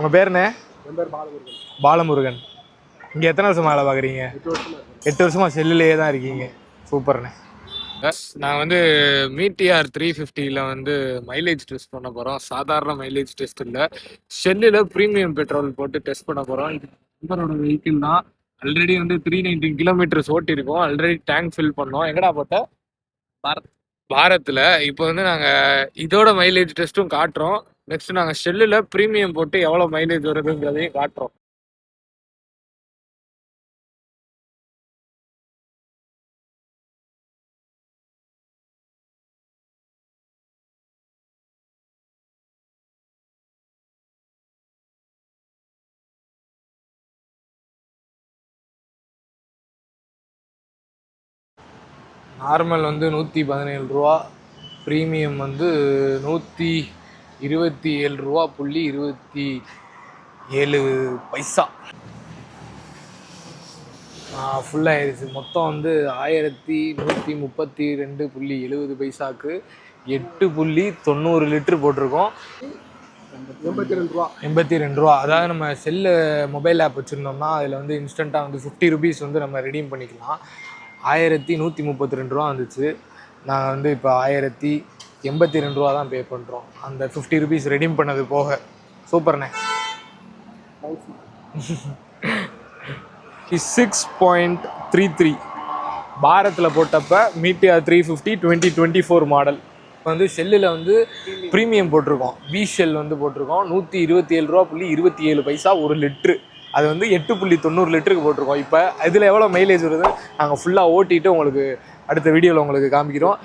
உங்கள் பேர் என்ன? என் பேர் பாலமுருகன். பாலமுருகன். இங்கே எத்தனை வருஷமாக வேலை பார்க்குறீங்க? 8 வருஷமாக செல்லுலேயே தான் இருக்கீங்க. சூப்பர்ண்ணே. நான் வந்து மீடிஆர் 350 வந்து மைலேஜ் டெஸ்ட் பண்ண போகிறோம். சாதாரண மைலேஜ் டெஸ்ட் இல்லை, ஷெல்லில் ப்ரீமியம் பெட்ரோல் போட்டு டெஸ்ட் பண்ண போகிறோம். இது நண்பரோட வெஹிக்கிள் தான். ஆல்ரெடி வந்து 319 கிலோமீட்டர்ஸ் ஓட்டியிருக்கோம். ஆல்ரெடி டேங்க் ஃபில் பண்ணோம். எங்கடா போட்ட? பாரத்தில். இப்போ வந்து நாங்கள் இதோட மைலேஜ் டெஸ்ட்டும் காட்டுறோம். நெக்ஸ்ட் நாங்கள் ஷெல்லில் ப்ரீமியம் போட்டு எவ்வளோ மைலேஜ் வருதுங்கிறதையும் காட்டுறோம். நார்மல் வந்து 117 ரூபா, ப்ரீமியம் வந்து 127 ரூபா புள்ளி 27 பைசா. ஃபுல்லாகிடுச்சு. மொத்தம் வந்து 1132.70 பைசாவுக்கு 8.90 லிட்டர் போட்டிருக்கோம். 82 ரூபா. அதாவது நம்ம செல்லு மொபைல் ஆப் வச்சுருந்தோம்னா அதில் வந்து இன்ஸ்டண்ட்டாக வந்து 50 ருபீஸ் வந்து நம்ம ரெடீம் பண்ணிக்கலாம். 1132 ரூபா வந்துச்சு. நாங்கள் வந்து இப்போ 1082 ரூபா தான் பே பண்ணுறோம், அந்த 50 ருபீஸ் ரெடீம் பண்ணது போக. சூப்பர்ண்ணே. 6.33 பாரத்தில் போட்டப்ப மீடிஆர் 350 2024 மாடல். இப்போ வந்து ஷெல்லில் வந்து ப்ரீமியம் போட்டிருக்கோம். பி ஷெல் வந்து போட்டிருக்கோம். 127 ரூபா புள்ளி 27 பைசா ஒரு லிட்ரு. அது வந்து 8.90 லிட்டருக்கு போட்டிருக்கோம். இப்போ இதில் எவ்வளோ மைலேஜ் வருது நாங்கள் ஃபுல்லாக ஓட்டிட்டு உங்களுக்கு அடுத்த வீடியோவில் உங்களுக்கு காமிக்கிறோம்.